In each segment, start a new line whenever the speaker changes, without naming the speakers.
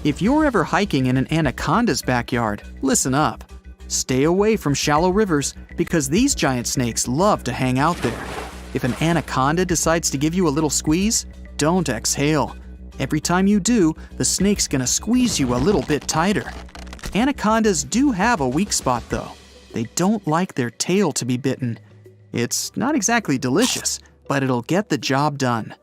If you're ever hiking in an anaconda's backyard, listen up. Stay away from shallow rivers because these giant snakes love to hang out there. If an anaconda decides to give you a little squeeze, don't exhale. Every time you do, the snake's gonna squeeze you a little bit tighter. Anacondas do have a weak spot though. They don't like their tail to be bitten. It's not exactly delicious, but it'll get the job done.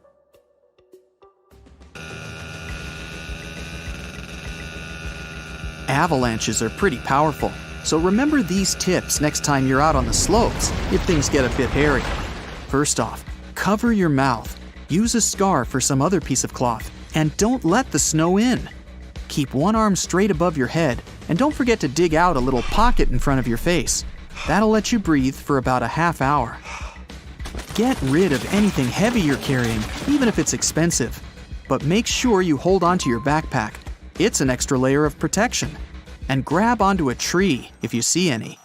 Avalanches are pretty powerful, so remember these tips next time you're out on the slopes if things get a bit hairy. First off, cover your mouth. Use a scarf or some other piece of cloth, and don't let the snow in. Keep one arm straight above your head, and don't forget to dig out a little pocket in front of your face. That'll let you breathe for about a half hour. Get rid of anything heavy you're carrying, even if it's expensive. But make sure you hold onto your backpack. It's an extra layer of protection. And grab onto a tree if you see any.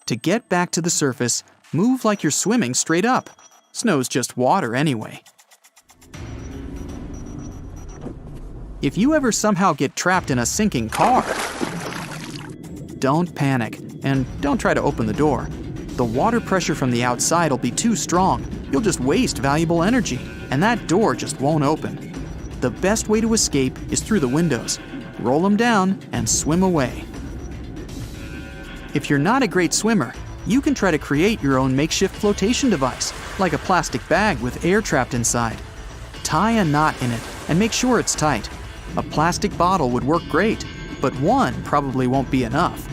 To get back to the surface, move like you're swimming straight up. Snow's just water anyway. If you ever somehow get trapped in a sinking car, don't panic and don't try to open the door. The water pressure from the outside will be too strong. You'll just waste valuable energy, and that door just won't open. The best way to escape is through the windows. Roll them down and swim away. If you're not a great swimmer, you can try to create your own makeshift flotation device, like a plastic bag with air trapped inside. Tie a knot in it and make sure it's tight. A plastic bottle would work great, but one probably won't be enough.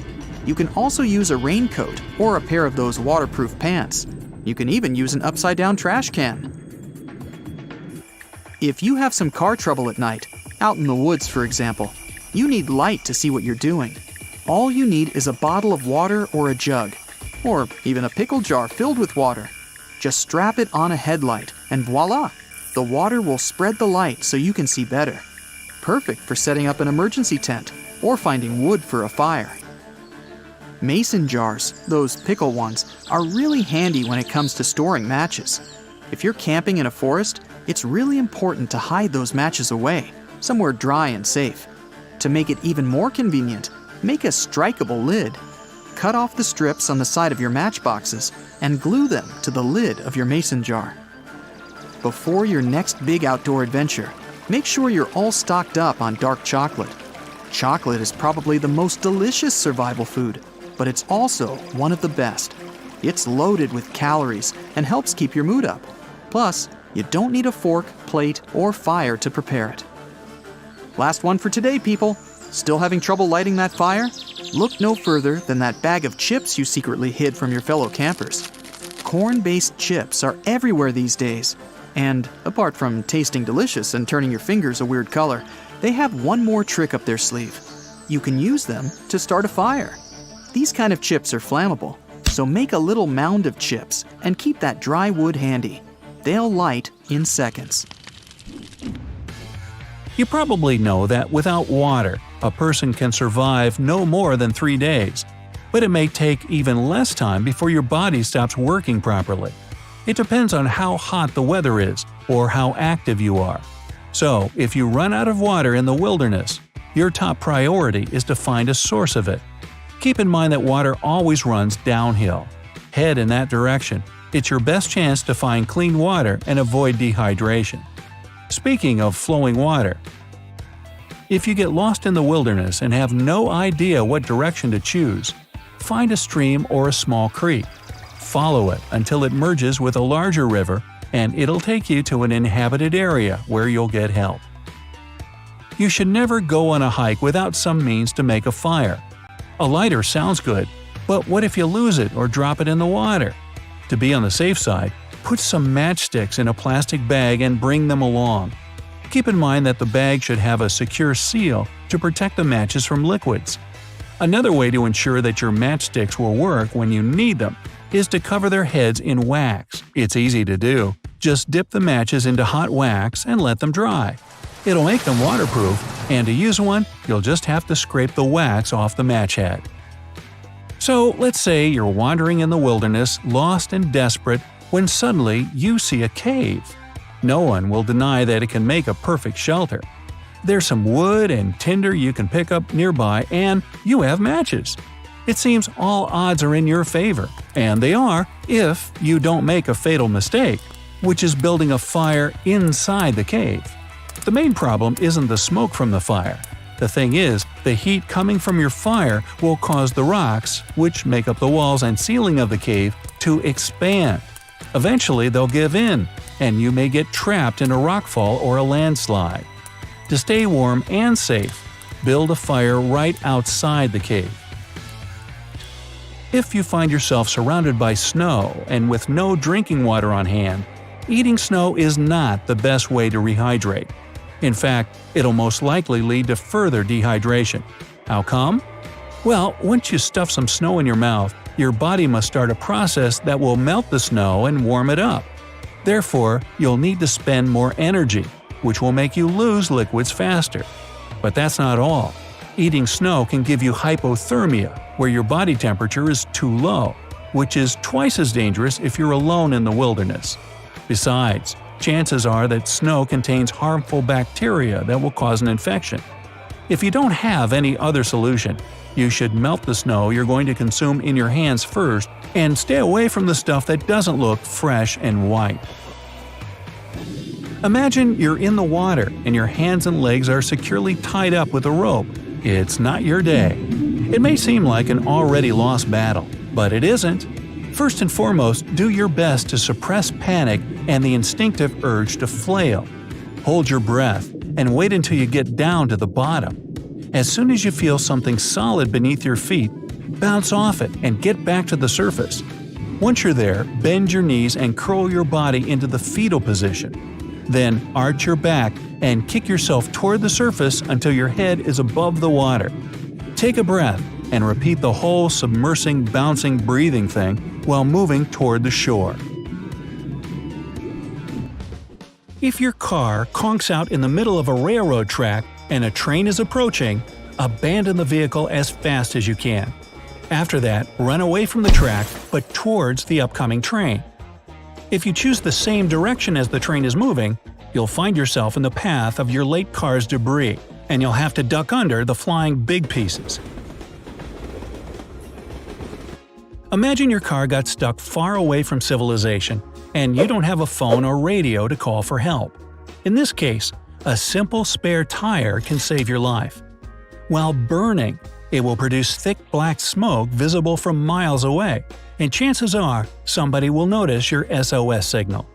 You can also use a raincoat or a pair of those waterproof pants. You can even use an upside-down trash can. If you have some car trouble at night, out in the woods for example, you need light to see what you're doing. All you need is a bottle of water or a jug, or even a pickle jar filled with water. Just strap it on a headlight and voila! The water will spread the light so you can see better. Perfect for setting up an emergency tent or finding wood for a fire. Mason jars, those pickle ones, are really handy when it comes to storing matches. If you're camping in a forest, it's really important to hide those matches away, somewhere dry and safe. To make it even more convenient, make a strikeable lid. Cut off the strips on the side of your matchboxes and glue them to the lid of your mason jar. Before your next big outdoor adventure, make sure you're all stocked up on dark chocolate. Chocolate is probably the most delicious survival food, but it's also one of the best. It's loaded with calories and helps keep your mood up. Plus, you don't need a fork, plate, or fire to prepare it. Last one for today, people. Still having trouble lighting that fire? Look no further than that bag of chips you secretly hid from your fellow campers. Corn-based chips are everywhere these days. And apart from tasting delicious and turning your fingers a weird color, they have one more trick up their sleeve. You can use them to start a fire. These kind of chips are flammable, so make a little mound of chips and keep that dry wood handy. They'll light in seconds.
You probably know that without water, a person can survive no more than 3 days. But it may take even less time before your body stops working properly. It depends on how hot the weather is or how active you are. So, if you run out of water in the wilderness, your top priority is to find a source of it. Keep in mind that water always runs downhill. Head in that direction. It's your best chance to find clean water and avoid dehydration. Speaking of flowing water, if you get lost in the wilderness and have no idea what direction to choose, find a stream or a small creek. Follow it until it merges with a larger river, and it'll take you to an inhabited area where you'll get help. You should never go on a hike without some means to make a fire. A lighter sounds good, but what if you lose it or drop it in the water? To be on the safe side, put some matchsticks in a plastic bag and bring them along. Keep in mind that the bag should have a secure seal to protect the matches from liquids. Another way to ensure that your matchsticks will work when you need them is to cover their heads in wax. It's easy to do. Just dip the matches into hot wax and let them dry. It'll make them waterproof, and to use one, you'll just have to scrape the wax off the match head. So let's say you're wandering in the wilderness, lost and desperate, when suddenly you see a cave. No one will deny that it can make a perfect shelter. There's some wood and tinder you can pick up nearby, and you have matches. It seems all odds are in your favor, and they are if you don't make a fatal mistake, which is building a fire inside the cave. The main problem isn't the smoke from the fire. The thing is, the heat coming from your fire will cause the rocks, which make up the walls and ceiling of the cave, to expand. Eventually, they'll give in, and you may get trapped in a rockfall or a landslide. To stay warm and safe, build a fire right outside the cave. If you find yourself surrounded by snow and with no drinking water on hand, eating snow is not the best way to rehydrate. In fact, it'll most likely lead to further dehydration. How come? Well, once you stuff some snow in your mouth, your body must start a process that will melt the snow and warm it up. Therefore, you'll need to spend more energy, which will make you lose liquids faster. But that's not all. Eating snow can give you hypothermia, where your body temperature is too low, which is twice as dangerous if you're alone in the wilderness. Besides, chances are that snow contains harmful bacteria that will cause an infection. If you don't have any other solution, you should melt the snow you're going to consume in your hands first and stay away from the stuff that doesn't look fresh and white. Imagine you're in the water and your hands and legs are securely tied up with a rope. It's not your day. It may seem like an already lost battle, but it isn't. First and foremost, do your best to suppress panic and the instinctive urge to flail. Hold your breath and wait until you get down to the bottom. As soon as you feel something solid beneath your feet, bounce off it and get back to the surface. Once you're there, bend your knees and curl your body into the fetal position. Then arch your back and kick yourself toward the surface until your head is above the water. Take a breath and repeat the whole submersing, bouncing, breathing thing while moving toward the shore. If your car conks out in the middle of a railroad track and a train is approaching, abandon the vehicle as fast as you can. After that, run away from the track but towards the upcoming train. If you choose the same direction as the train is moving, you'll find yourself in the path of your late car's debris, and you'll have to duck under the flying big pieces. Imagine your car got stuck far away from civilization, and you don't have a phone or radio to call for help. In this case, a simple spare tire can save your life. While burning, it will produce thick black smoke visible from miles away, and chances are somebody will notice your SOS signal.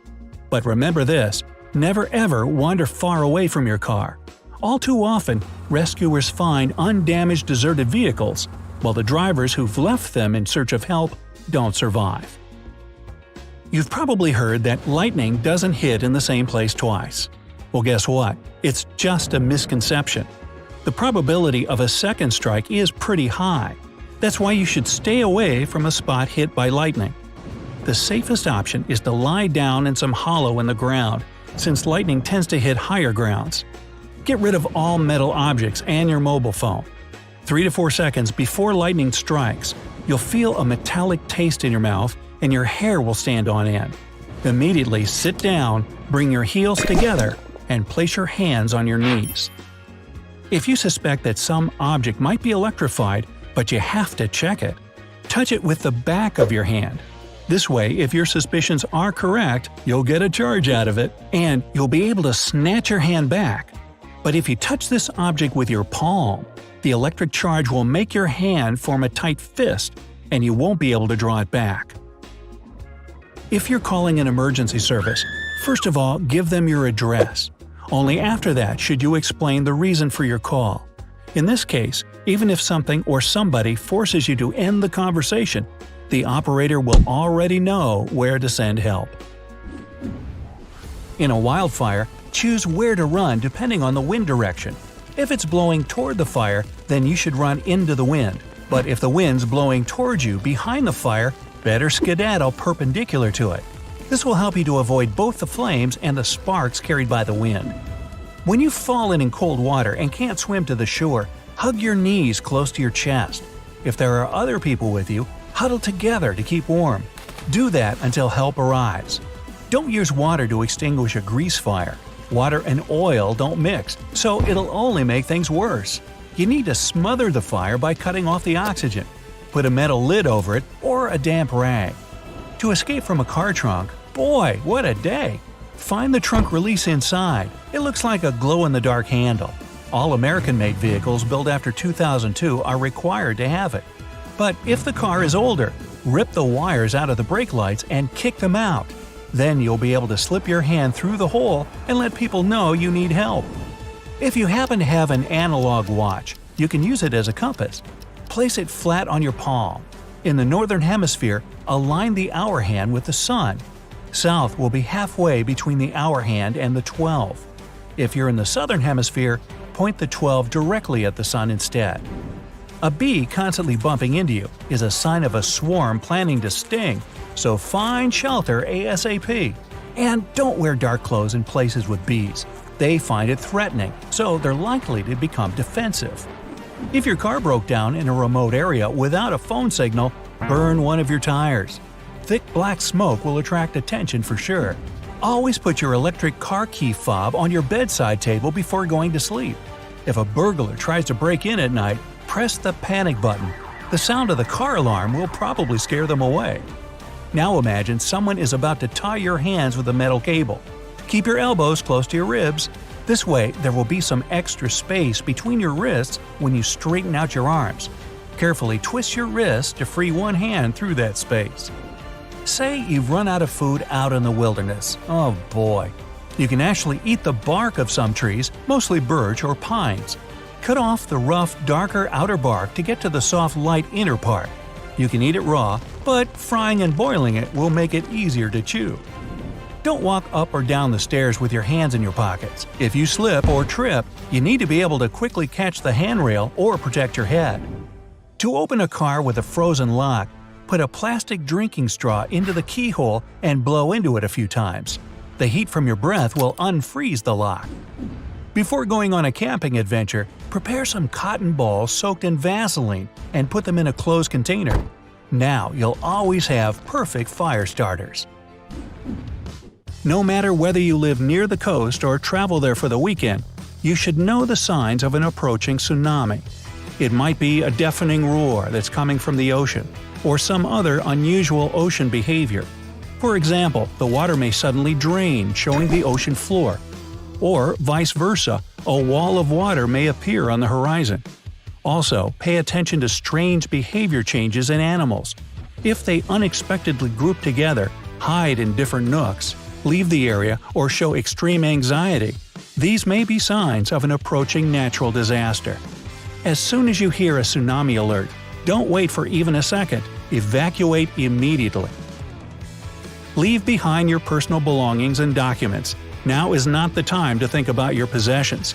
But remember this, never ever wander far away from your car. All too often, rescuers find undamaged deserted vehicles, while the drivers who've left them in search of help don't survive. You've probably heard that lightning doesn't hit in the same place twice. Well, guess what? It's just a misconception. The probability of a second strike is pretty high. That's why you should stay away from a spot hit by lightning. The safest option is to lie down in some hollow in the ground, since lightning tends to hit higher grounds. Get rid of all metal objects and your mobile phone. 3 to 4 seconds before lightning strikes, you'll feel a metallic taste in your mouth and your hair will stand on end. Immediately sit down, bring your heels together, and place your hands on your knees. If you suspect that some object might be electrified, but you have to check it, touch it with the back of your hand. This way, if your suspicions are correct, you'll get a charge out of it, and you'll be able to snatch your hand back. But if you touch this object with your palm, the electric charge will make your hand form a tight fist, and you won't be able to draw it back. If you're calling an emergency service, first of all, give them your address. Only after that should you explain the reason for your call. In this case, even if something or somebody forces you to end the conversation, the operator will already know where to send help. In a wildfire, choose where to run depending on the wind direction. If it's blowing toward the fire, then you should run into the wind. But if the wind's blowing towards you behind the fire, better skedaddle perpendicular to it. This will help you to avoid both the flames and the sparks carried by the wind. When you've fallen in cold water and can't swim to the shore, hug your knees close to your chest. If there are other people with you, huddle together to keep warm. Do that until help arrives. Don't use water to extinguish a grease fire. Water and oil don't mix, so it'll only make things worse. You need to smother the fire by cutting off the oxygen. Put a metal lid over it or a damp rag. To escape from a car trunk, boy, what a day! Find the trunk release inside. It looks like a glow-in-the-dark handle. All American-made vehicles built after 2002 are required to have it. But if the car is older, rip the wires out of the brake lights and kick them out. Then you'll be able to slip your hand through the hole and let people know you need help. If you happen to have an analog watch, you can use it as a compass. Place it flat on your palm. In the northern hemisphere, align the hour hand with the sun. South will be halfway between the hour hand and the 12. If you're in the southern hemisphere, point the 12 directly at the sun instead. A bee constantly bumping into you is a sign of a swarm planning to sting, so find shelter ASAP. And don't wear dark clothes in places with bees. They find it threatening, so they're likely to become defensive. If your car broke down in a remote area without a phone signal, burn one of your tires. Thick black smoke will attract attention for sure. Always put your electric car key fob on your bedside table before going to sleep. If a burglar tries to break in at night, press the panic button. The sound of the car alarm will probably scare them away. Now imagine someone is about to tie your hands with a metal cable. Keep your elbows close to your ribs. This way, there will be some extra space between your wrists when you straighten out your arms. Carefully twist your wrist to free one hand through that space. Say you've run out of food out in the wilderness. Oh boy. You can actually eat the bark of some trees, mostly birch or pines. Cut off the rough, darker outer bark to get to the soft, light inner part. You can eat it raw, but frying and boiling it will make it easier to chew. Don't walk up or down the stairs with your hands in your pockets. If you slip or trip, you need to be able to quickly catch the handrail or protect your head. To open a car with a frozen lock, put a plastic drinking straw into the keyhole and blow into it a few times. The heat from your breath will unfreeze the lock. Before going on a camping adventure, prepare some cotton balls soaked in Vaseline and put them in a closed container. Now you'll always have perfect fire starters. No matter whether you live near the coast or travel there for the weekend, you should know the signs of an approaching tsunami. It might be a deafening roar that's coming from the ocean, or some other unusual ocean behavior. For example, the water may suddenly drain, showing the ocean floor. Or vice versa, a wall of water may appear on the horizon. Also, pay attention to strange behavior changes in animals. If they unexpectedly group together, hide in different nooks, leave the area, or show extreme anxiety, these may be signs of an approaching natural disaster. As soon as you hear a tsunami alert, don't wait for even a second. Evacuate immediately. Leave behind your personal belongings and documents. Now is not the time to think about your possessions.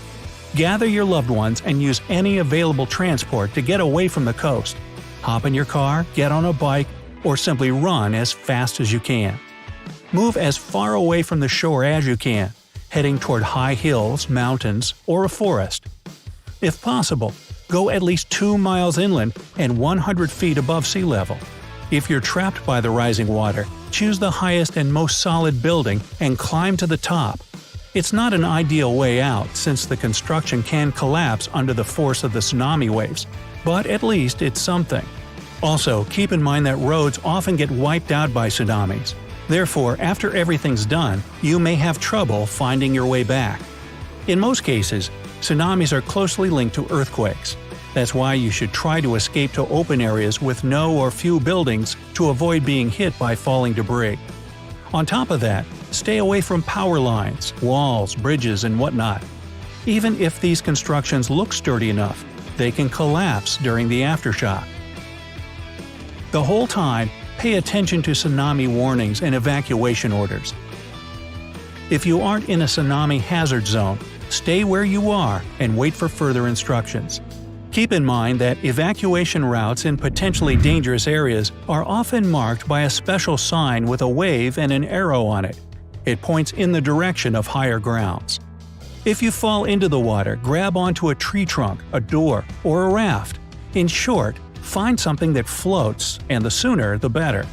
Gather your loved ones and use any available transport to get away from the coast. Hop in your car, get on a bike, or simply run as fast as you can. Move as far away from the shore as you can, heading toward high hills, mountains, or a forest. If possible, go at least 2 miles inland and 100 feet above sea level. If you're trapped by the rising water, choose the highest and most solid building and climb to the top. It's not an ideal way out since the construction can collapse under the force of the tsunami waves, but at least it's something. Also, keep in mind that roads often get wiped out by tsunamis. Therefore, after everything's done, you may have trouble finding your way back. In most cases, tsunamis are closely linked to earthquakes. That's why you should try to escape to open areas with no or few buildings to avoid being hit by falling debris. On top of that, stay away from power lines, walls, bridges, and whatnot. Even if these constructions look sturdy enough, they can collapse during the aftershock. The whole time, pay attention to tsunami warnings and evacuation orders. If you aren't in a tsunami hazard zone, stay where you are and wait for further instructions. Keep in mind that evacuation routes in potentially dangerous areas are often marked by a special sign with a wave and an arrow on it. It points in the direction of higher grounds. If you fall into the water, grab onto a tree trunk, a door, or a raft. In short, find something that floats, and the sooner the better.